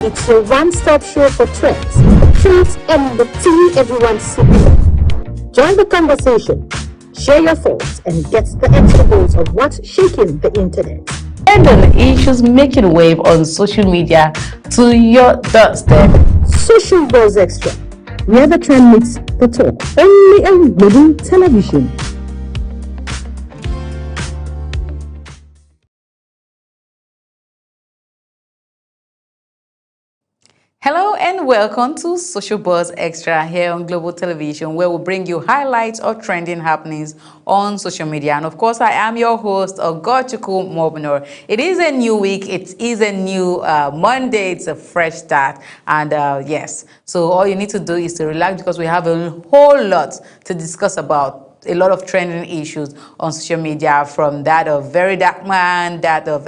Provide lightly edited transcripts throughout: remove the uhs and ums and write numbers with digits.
It's your one-stop show for trends, trends and the tea everyone sips. Join the conversation, share your thoughts, and get the extra dose of what's shaking the internet. And on issues making wave on social media to your doorstep. Social Buzz Extra, where the trend meets the talk, only on Global Television. Hello and welcome to Social Buzz Extra here on Global Television, where we bring you highlights or trending happenings on social media. And of course, I am your host, Ogochukwu Mobinor. It is a new week. It is a new Monday. It's a fresh start. And yes, so all you need to do is to relax because we have a whole lot to discuss about. A lot of trending issues on social media, from that of Very Dark Man, that of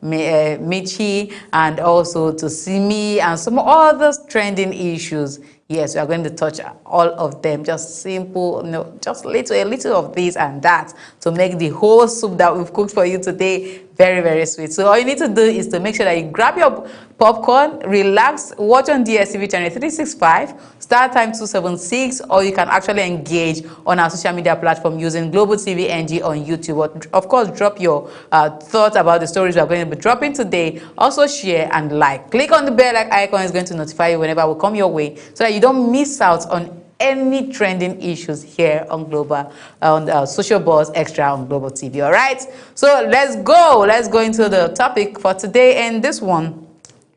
Michi, and also to Simi, and some other trending issues. Yes, we are going to touch all of them. Just simple, just a little of this and that to make the whole soup that we've cooked for you today very, very sweet. So all you need to do is to make sure that you grab your popcorn, relax, watch on DSTV channel 365, start time 276, or you can actually engage on our social media platform using Global TV NG on YouTube. Of course, drop your thoughts about the stories we are going to be dropping today. Also share and like. Click on the bell icon. It's going to notify you whenever we come your way so that you don't miss out on any trending issues here on Global, on Social Buzz Extra on Global TV. All right, so let's go into the topic for today, and this one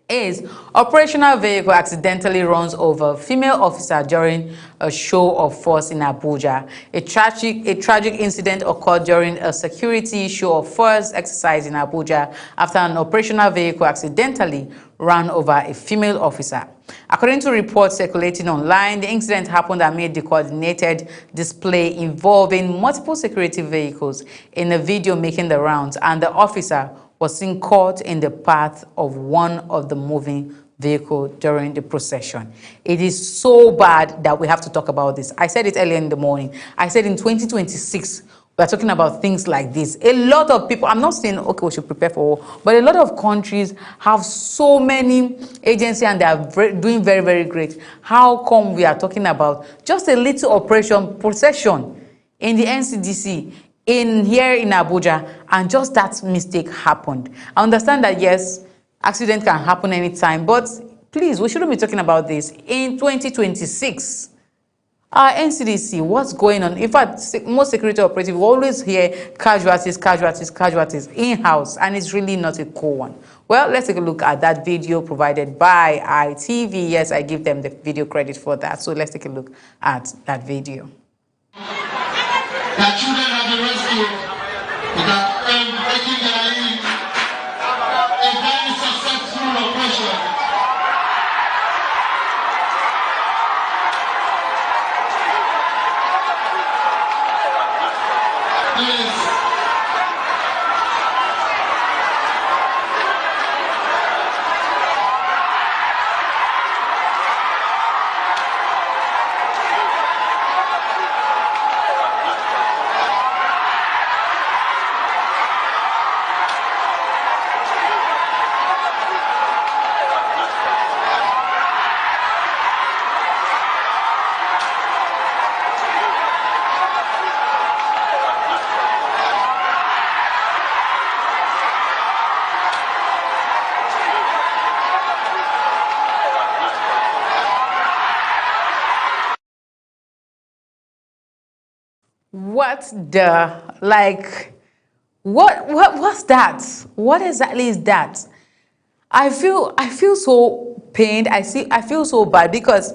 is operational vehicle accidentally runs over female officer during a show of force in Abuja. A tragic incident occurred during a security show of force exercise in Abuja after an operational vehicle accidentally ran over a female officer. According to reports circulating online, the incident happened amid the coordinated display involving multiple security vehicles in a video making the rounds, and the officer was seen caught in the path of one of the moving vehicle during the procession. It is so bad that we have to talk about this. I said it earlier in the morning. I said in 2026, we're talking about things like this. A lot of people, I'm not saying, okay, we should prepare for war, but a lot of countries have so many agencies and they are doing very, very great. How come we are talking about just a little operation procession in the NCDC here in Abuja, and just that mistake happened? I understand that, yes, accident can happen anytime, but please, we shouldn't be talking about this in 2026. NCDC, what's going on? In fact, most security operatives always hear casualties in-house, and it's really not a cool one. Well, let's take a look at that video provided by ITV. Yes, I give them the video credit for that. So let's take a look at that video. That children have been rescued, that breaking their in a very successful operation. Please. What's that? What exactly is that? I feel so pained. I feel so bad because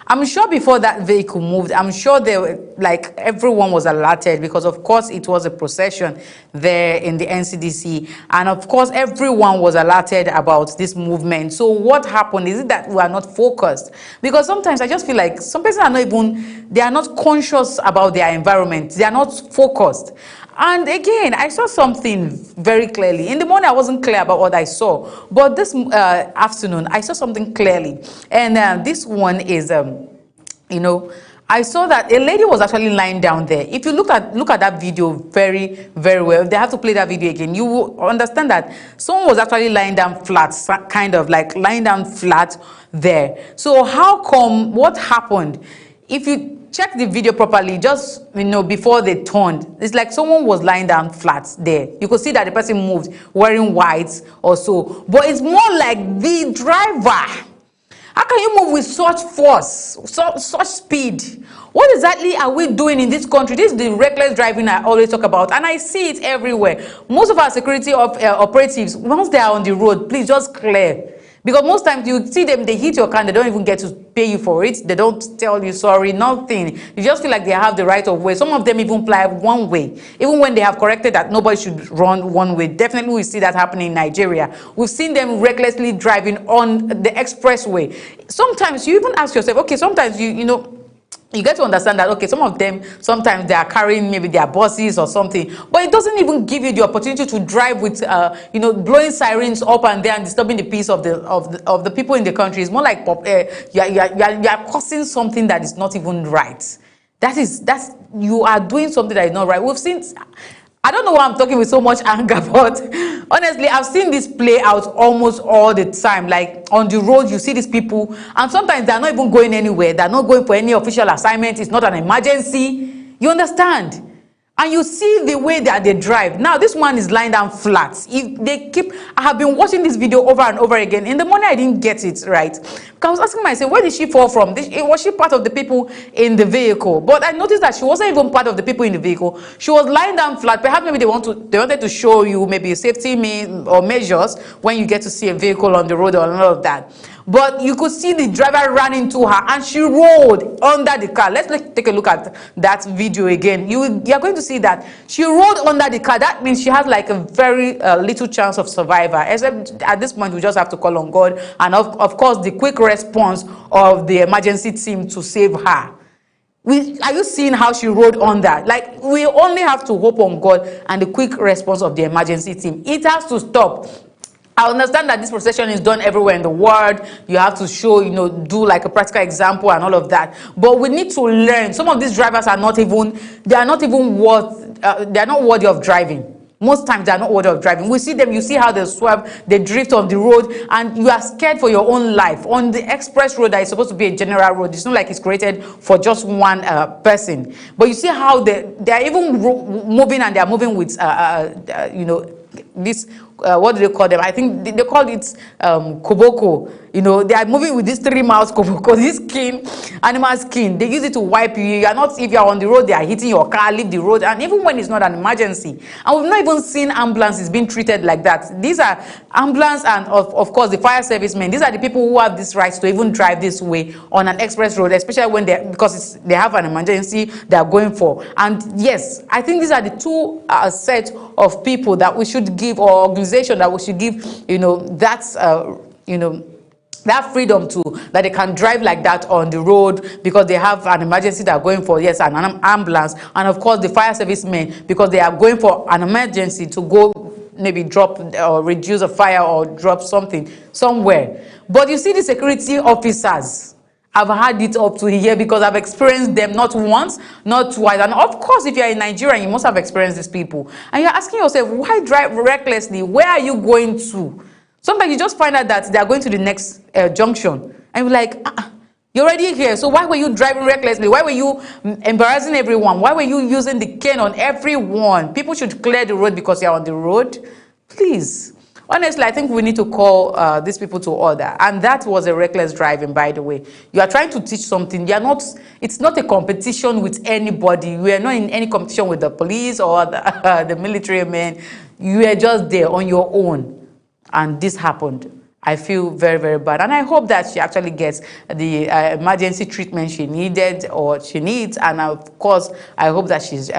I'm sure before that vehicle moved, I'm sure everyone was alerted, because of course it was a procession there in the NCDC, and of course everyone was alerted about this movement. So what happened? Is it that we are not focused? Because sometimes I just feel like some persons they are not conscious about their environment. They are not focused. And again, I saw something very clearly. In the morning, I wasn't clear about what I saw. But this afternoon, I saw something clearly. And this one is, I saw that a lady was actually lying down there. If you look at that video very, very well, they have to play that video again. You will understand that someone was actually lying down flat, kind of like lying down flat there. So how come, what happened? If you check the video properly, just before they turned, it's like someone was lying down flat there. You could see that the person moved wearing white or so, but it's more like the driver. How can you move with such force, such speed? What exactly are we doing in this country? This is the reckless driving I always talk about, and I see it everywhere. Most of our security operatives, once they are on the road, please just clear. Because most times you see them, they hit your car, and they don't even get to pay you for it. They don't tell you sorry, nothing. You just feel like they have the right of way. Some of them even fly one way. Even when they have corrected that nobody should run one way. Definitely we see that happening in Nigeria. We've seen them recklessly driving on the expressway. Sometimes you even ask yourself, okay, sometimes you get to understand that, okay, some of them, sometimes they are carrying maybe their buses or something, but it doesn't even give you the opportunity to drive with, blowing sirens up and down, disturbing the peace of the people in the country. It's more like you are causing something that is not even right. You are doing something that is not right. We've seen, I don't know why I'm talking with so much anger, but honestly, I've seen this play out almost all the time. Like on the road, you see these people, and sometimes they're not even going anywhere. They're not going for any official assignment. It's not an emergency. You understand? And you see the way that they drive. Now, this one is lying down flat. I have been watching this video over and over again. In the morning, I didn't get it right. Because I was asking myself, where did she fall from? Was she part of the people in the vehicle? But I noticed that she wasn't even part of the people in the vehicle. She was lying down flat. Perhaps maybe they wanted to show you maybe safety measures when you get to see a vehicle on the road or all of that. But you could see the driver ran into her and she rolled under the car. Let's take a look at that video again. You're going to see that she rolled under the car. That means she has like a very little chance of survival. Except at this point, we just have to call on God. And of course, the quick response of the emergency team to save her. Are you seeing how she rolled under? Like, we only have to hope on God and the quick response of the emergency team. It has to stop. I understand that this procession is done everywhere in the world. You have to show, do like a practical example and all of that. But we need to learn. Some of these drivers are not worthy of driving. Most times they are not worthy of driving. We see them, you see how they swerve, they drift on the road, and you are scared for your own life. On the express road that is supposed to be a general road, it's not like it's created for just one person. But you see how they are even moving, and they are moving with, this, what do they call them? I think they call it koboko. They are moving with this 3 miles koboko, this skin, animal skin. They use it to wipe you. You are not, if you are on the road, they are hitting your car, leave the road, and even when it's not an emergency. And we've not even seen ambulances being treated like that. These are ambulance and of course the fire servicemen. These are the people who have this right to even drive this way on an express road, especially when because they have an emergency they are going for. And yes, I think these are the two set of people that we should give, or organization that we should give, that freedom to, that they can drive like that on the road because they have an emergency they are going for, yes, an ambulance, and of course the fire servicemen because they are going for an emergency to go maybe drop or reduce a fire or drop something somewhere. But you see the security officers, I've had it up to here because I've experienced them not once, not twice. And of course, if you're in Nigeria, you must have experienced these people. And you're asking yourself, why drive recklessly? Where are you going to? Sometimes you just find out that they are going to the next junction. And you're like, you're already here. So why were you driving recklessly? Why were you embarrassing everyone? Why were you using the cane on everyone? People should clear the road because you're on the road. Please. Honestly, I think we need to call these people to order. And that was a reckless driving, by the way. You are trying to teach something. It's not a competition with anybody. We are not in any competition with the police or the military men. You are just there on your own. And this happened. I feel very, very bad. And I hope that she actually gets the emergency treatment she needed or she needs. And of course, I hope that she's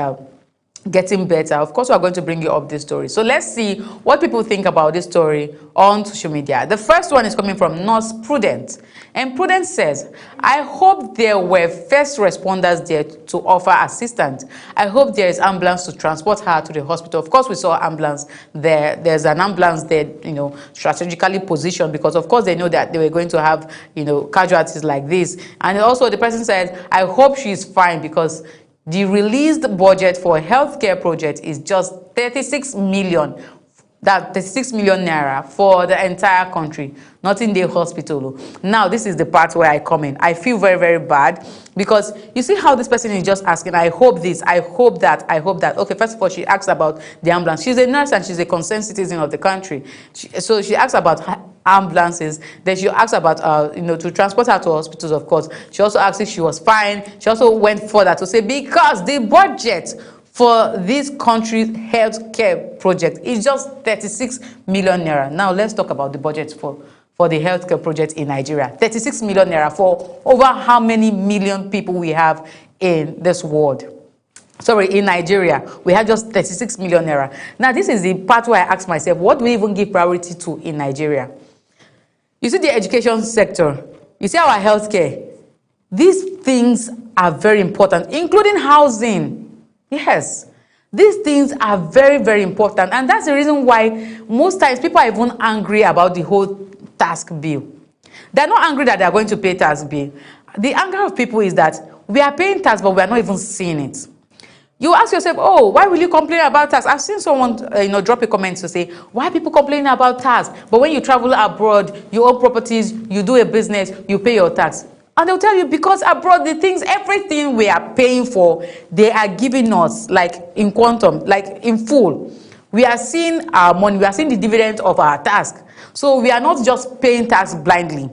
getting better. Of course, we are going to bring you up this story. So let's see what people think about this story on social media. The first one is coming from Nurse Prudence. And Prudence says, I hope there were first responders there to offer assistance. I hope there is ambulance to transport her to the hospital. Of course, we saw ambulance there. There's an ambulance there, strategically positioned, because of course they know that they were going to have, casualties like this. And also the person said, I hope she's fine, because the released budget for a healthcare project is just 36 million. That 36 million naira for the entire country, not in the hospital. Now, this is the part where I come in. I feel very, very bad, because you see how this person is just asking, I hope this, I hope that, I hope that. Okay, first of all, she asks about the ambulance. She's a nurse and she's a concerned citizen of the country. So she asks about ambulances. Then she asks about, to transport her to hospitals, of course. She also asks if she was fine. She also went further to say, because the budget for this country's healthcare project is just 36 million naira. Now, let's talk about the budget for the healthcare project in Nigeria. 36 million naira for over how many million people we have in this world. Sorry, in Nigeria, we have just 36 million naira. Now, this is the part where I ask myself, what do we even give priority to in Nigeria? You see the education sector, you see our healthcare. These things are very important, including housing. Yes, these things are very, very important. And that's the reason why most times people are even angry about the whole tax bill. They're not angry that they're going to pay tax bill. The anger of people is that we are paying tax, but we are not even seeing it. You ask yourself, oh, why will you complain about tax? I've seen someone, drop a comment to say, why people complaining about tax? But when you travel abroad, you own properties, you do a business, you pay your tax. And they'll tell you, because abroad, everything we are paying for, they are giving us, like in quantum, like in full. We are seeing our money, we are seeing the dividend of our tax. So we are not just paying tax blindly.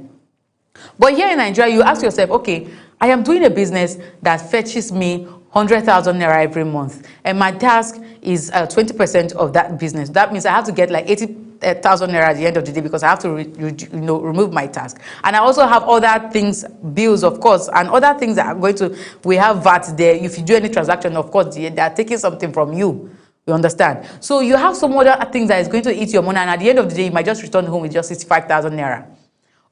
But here in Nigeria, you ask yourself, okay, I am doing a business that fetches me 100,000 naira every month, and my task is 20% of that business. That means I have to get like 80,000 naira at the end of the day, because I have to remove my task. And I also have other things, bills, of course, and other things that are going to, we have VAT there. If you do any transaction, of course, they are taking something from you. You understand? So you have some other things that is going to eat your money, and at the end of the day, you might just return home with just 65,000 naira.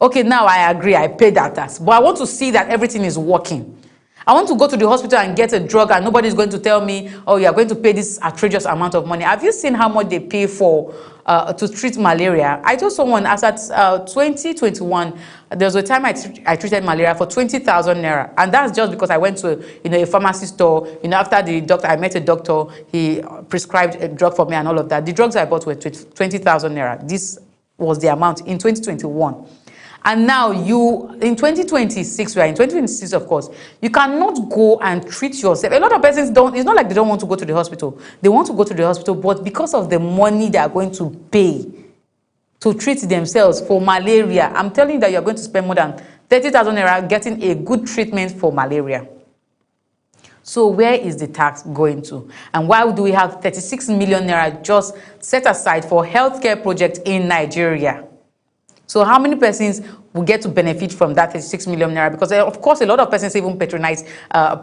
Okay, now I agree, I pay that tax, but I want to see that everything is working. I want to go to the hospital and get a drug, and nobody's going to tell me, oh, you are going to pay this outrageous amount of money. Have you seen how much they pay for to treat malaria? I told someone, as at 2021, there was a time I treated malaria for 20,000 naira. And that's just because I went to a pharmacy store. After the doctor, I met a doctor. He prescribed a drug for me and all of that. The drugs I bought were 20,000 naira. This was the amount in 2021. And now in 2026, we are in 2026, of course, you cannot go and treat yourself. A lot of persons it's not like they don't want to go to the hospital. They want to go to the hospital, but because of the money they are going to pay to treat themselves for malaria, I'm telling you that you're going to spend more than 30,000 naira getting a good treatment for malaria. So where is the tax going to? And why do we have 36 million naira just set aside for healthcare projects in Nigeria? So how many persons will get to benefit from that 36 million naira? Because of course, a lot of persons even patronize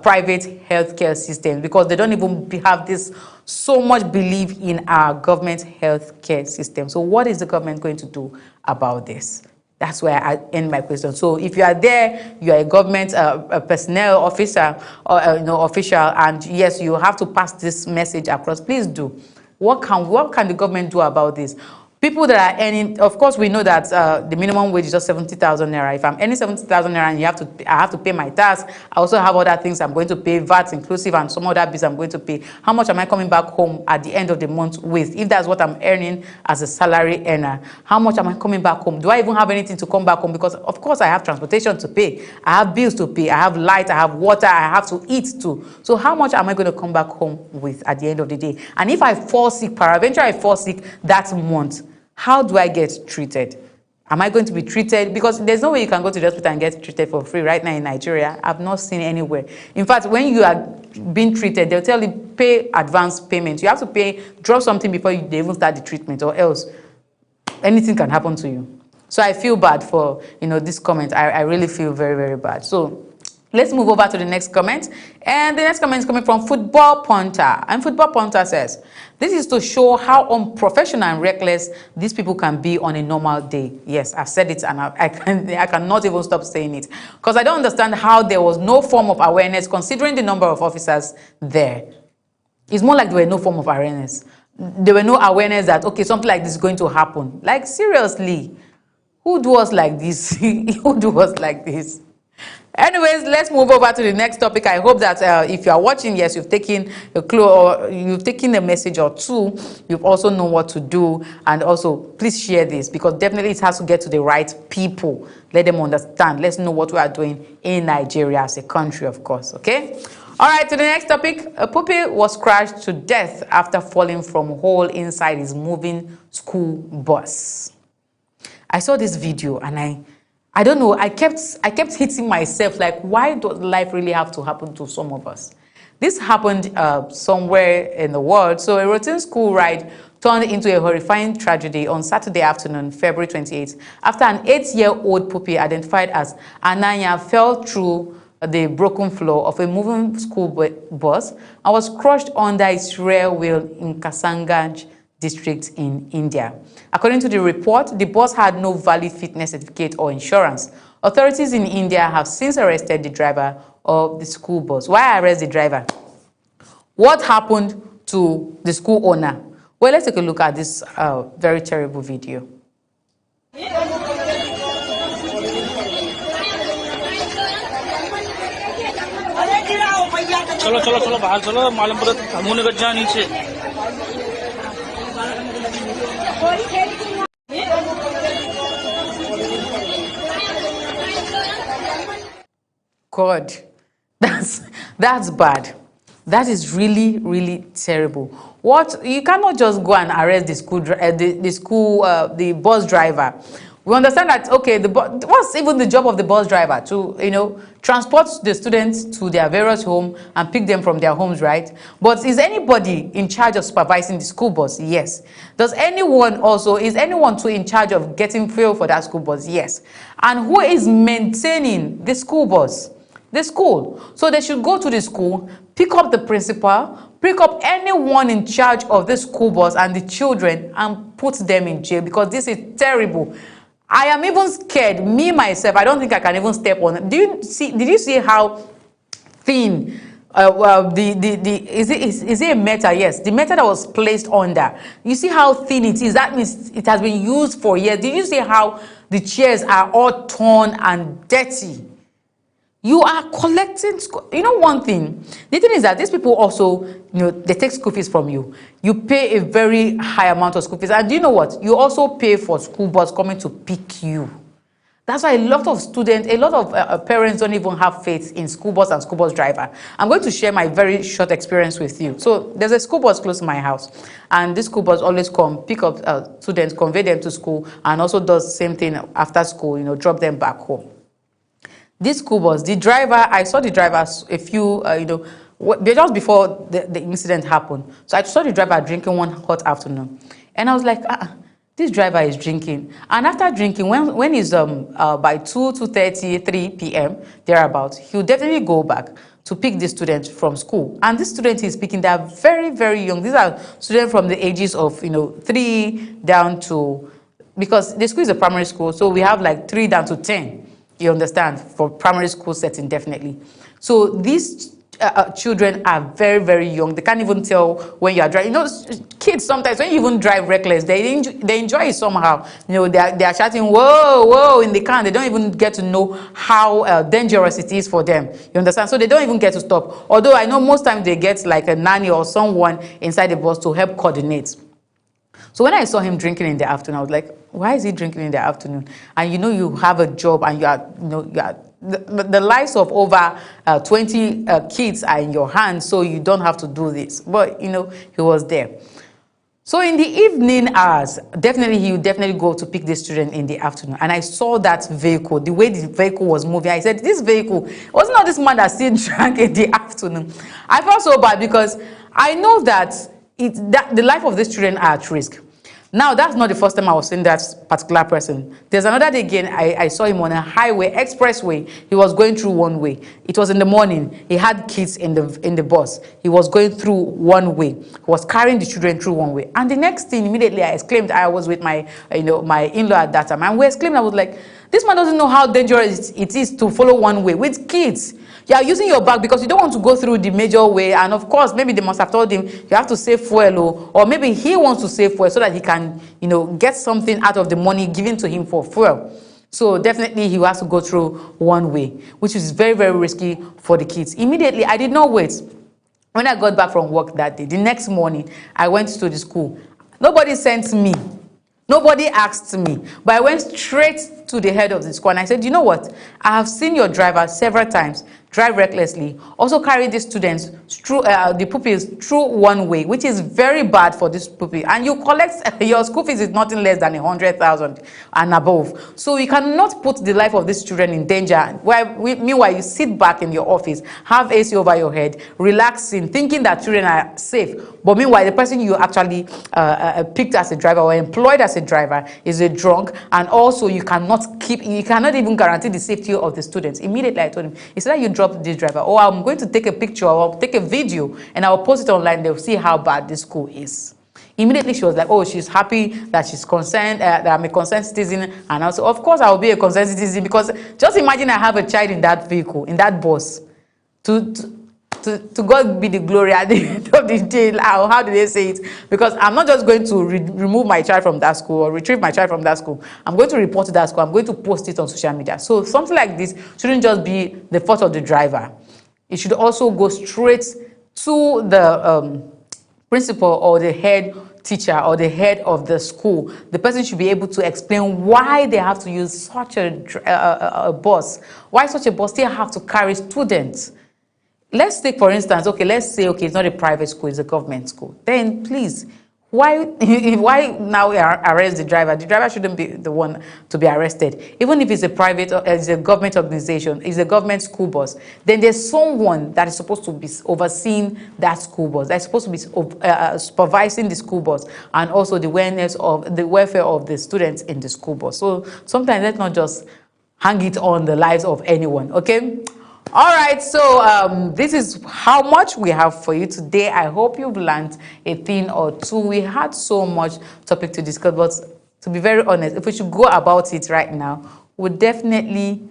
private healthcare systems, because they don't even have this so much belief in our government healthcare system. So what is the government going to do about this? That's where I end my question. So if you are there, you are a government a personnel officer or official, and yes, you have to pass this message across. Please do. What can the government do about this? People that are earning, of course, we know that the minimum wage is just 70,000 naira. If I'm earning 70,000 naira and I have to pay my tax, I also have other things I'm going to pay, VAT inclusive, and some other bills I'm going to pay. How much am I coming back home at the end of the month with? If that's what I'm earning as a salary earner, how much am I coming back home? Do I even have anything to come back home? Because of course I have transportation to pay, I have bills to pay, I have light, I have water, I have to eat too. So how much am I going to come back home with at the end of the day? And if I fall sick, peradventure I fall sick that month, how do I get treated? Am I going to be treated? Because there's no way you can go to the hospital and get treated for free right now in Nigeria. I've not seen anywhere. In fact, when you are being treated, they'll tell you pay advance payment. You have to drop something before they even start the treatment, or else anything can happen to you. So I feel bad for this comment. I really feel very, very bad. So Let's move over to the next comment. And the next comment is coming from Football Punter. And Football Punter says, this is to show how unprofessional and reckless these people can be on a normal day. Yes, I've said it and I cannot even stop saying it. Because I don't understand how there was no form of awareness considering the number of officers there. It's more like there were no form of awareness. There were no awareness that, okay, something like this is going to happen. Like, seriously, who do us like this? Who do us like this? Anyways, let's move over to the next topic. I hope that if you are watching, yes, you've taken a clue or you've taken a message or two. You've also know what to do. And also, please share this because definitely it has to get to the right people. Let them understand. Let's know what we are doing in Nigeria as a country, of course. Okay? All right, to the next topic. A puppy was crushed to death after falling from a hole inside his moving school bus. I saw this video and I don't know, I kept hitting myself like, why does life really have to happen to some of us? This happened somewhere in the world. So a routine school ride turned into a horrifying tragedy on Saturday afternoon, February 28th, after an 8-year-old puppy identified as Ananya fell through the broken floor of a moving school bus and was crushed under its rear wheel in Kasanganj district in India. According to the report, the bus had no valid fitness certificate or insurance. Authorities in India have since arrested the driver of the school bus. Why arrest the driver? What happened to the school owner? Well, let's take a look at this very terrible video. चलो चलो चलो बाहर चलो मालूमपुर हमने गज्जा नीचे God, that's bad. That is really, really terrible. What, you cannot just go and arrest the bus driver. We understand that, okay, what's even the job of the bus driver? To, transport the students to their various homes and pick them from their homes, right? But is anybody in charge of supervising the school bus? Yes. Is anyone too in charge of getting fuel for that school bus? Yes. And who is maintaining the school bus? The school. So they should go to the school, pick up the principal, pick up anyone in charge of the school bus and the children and put them in jail because this is terrible. I am even scared, me myself, I don't think I can even step on it. Did you see how thin, is it a metal? Yes, the metal that was placed under. You see how thin it is? That means it has been used for years. Did you see how the chairs are all torn and dirty? You are collecting, one thing, the thing is that these people also, they take school fees from you. You pay a very high amount of school fees. And do you know what? You also pay for school bus coming to pick you. That's why a lot of parents don't even have faith in school bus and school bus driver. I'm going to share my very short experience with you. So there's a school bus close to my house. And this school bus always pick up students, convey them to school, and also does the same thing after school, drop them back home. This school bus, the driver, I saw the driver a few, just before the incident happened. So I saw the driver drinking one hot afternoon. And I was like, this driver is drinking. And after drinking, when he's by 2:30, 3 p.m., thereabouts, he'll definitely go back to pick the students from school. And this student he's picking, they're very, very young. These are students from the ages of, 3 down to, because the school is a primary school, so we have like 3 down to 10. You understand? For primary school setting, definitely. So these children are very, very young. They can't even tell when you are driving. Kids sometimes, when you even drive reckless, they enjoy it somehow. They are shouting, whoa, whoa, in the car. They don't even get to know how dangerous it is for them. You understand? So they don't even get to stop. Although I know most times they get like a nanny or someone inside the bus to help coordinate. So when I saw him drinking in the afternoon, I was like, why is he drinking in the afternoon? And you have a job and you are the lives of over 20 kids are in your hands, so you don't have to do this. But, he was there. So in the evening hours, he would definitely go to pick the student in the afternoon. And I saw that vehicle, the way the vehicle was moving. I said, this vehicle, wasn't not this man that still drank in the afternoon. I felt so bad because I know that the life of these children are at risk. Now, that's not the first time I was seeing that particular person. There's another day again, I saw him on a highway, expressway. He was going through one way. It was in the morning. He had kids in the bus. He was going through one way. He was carrying the children through one way. And the next thing, immediately I exclaimed, I was with my in-law at that time. And we exclaimed, I was like, this man doesn't know how dangerous it is to follow one way with kids. You are using your bag because you don't want to go through the major way, and of course maybe they must have told him you have to save fuel, or maybe he wants to save fuel so that he can get something out of the money given to him for fuel. So definitely he has to go through one way, which is very, very risky for the kids. Immediately, I did not wait. When I got back from work that day, the next morning I went to the school. Nobody sent me. Nobody asked me, but I went straight to the head of the school and I said, you know what? I have seen your driver several times drive recklessly, also carry the students through the pupils through one way, which is very bad for this pupil. And you collect your school fees is nothing less than 100,000 and above. So you cannot put the life of these children in danger. Meanwhile, you sit back in your office, have AC over your head, relaxing, thinking that children are safe. But meanwhile, the person you actually picked as a driver or employed as a driver is a drunk, and also you cannot even guarantee the safety of the students. Immediately, I told him, he said, you drop this driver, or I'm going to take a picture or take a video and I'll post it online. They'll see how bad this school is. Immediately, she was like, oh, she's happy that she's concerned, that I'm a concerned citizen. And also, of course, I will be a concerned citizen, because just imagine I have a child in that vehicle, in that bus. To God be the glory at the end of the day. How do they say it? Because I'm not just going to remove my child from that school or retrieve my child from that school. I'm going to report to that school. I'm going to post it on social media. So something like this shouldn't just be the fault of the driver. It should also go straight to the principal or the head teacher or the head of the school. The person should be able to explain why they have to use such a bus. Why such a bus still have to carry students. Let's take, for instance, let's say, it's not a private school, it's a government school. Then, please, why now arrest the driver? The driver shouldn't be the one to be arrested. Even if it's a private, it's a government organization, it's a government school bus, then there's someone that is supposed to be overseeing that school bus, that's supposed to be supervising the school bus, and also the welfare of the students in the school bus. So sometimes let's not just hang it on the lives of anyone, okay? All right, so this is how much we have for you today. I hope you've learned a thing or two. We had so much topic to discuss, but to be very honest, if we should go about it right now, we'll definitely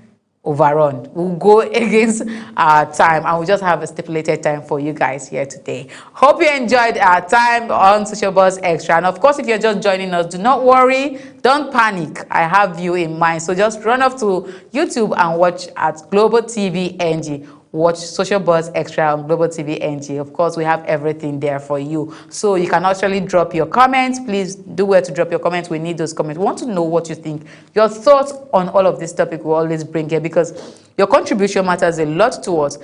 overrun. We'll go against our time, and we'll just have a stipulated time for you guys here today. Hope you enjoyed our time on Social Buzz Extra. And of course, if you're just joining us, do not worry, don't panic. I have you in mind. So just run off to YouTube and watch at Global TV NG. Watch Social Buzz Extra on Global TV NG. Of course, we have everything there for you. So you can actually drop your comments. Please do well to drop your comments. We need those comments. We want to know what you think. Your thoughts on all of this topic we always bring here, because your contribution matters a lot to us.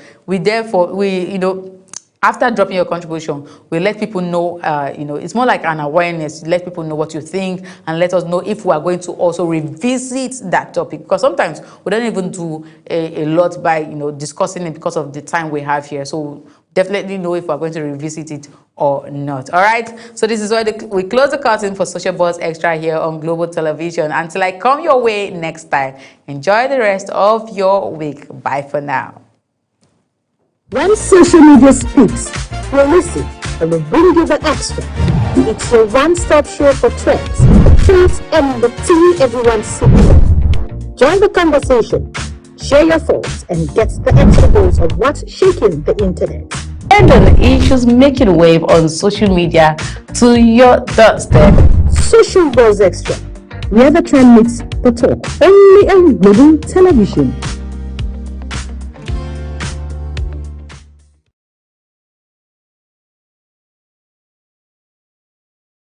After dropping your contribution, we let people know, it's more like an awareness. Let people know what you think, and let us know if we are going to also revisit that topic. Because sometimes we don't even do a lot by, discussing it because of the time we have here. So definitely know if we're going to revisit it or not. All right. So this is why we close the curtain for Social Buzz Extra here on Global Television. Until I come your way next time, enjoy the rest of your week. Bye for now. When social media speaks, we'll listen and we'll bring you the extra. It's your one-stop show for trends, and the tea everyone's sipping. Join the conversation, share your thoughts, and get the extra dose of what's shaking the internet. And on issues making wave on social media to your doorstep. Social Buzz Extra, where the trend meets the talk. Only on Global Television.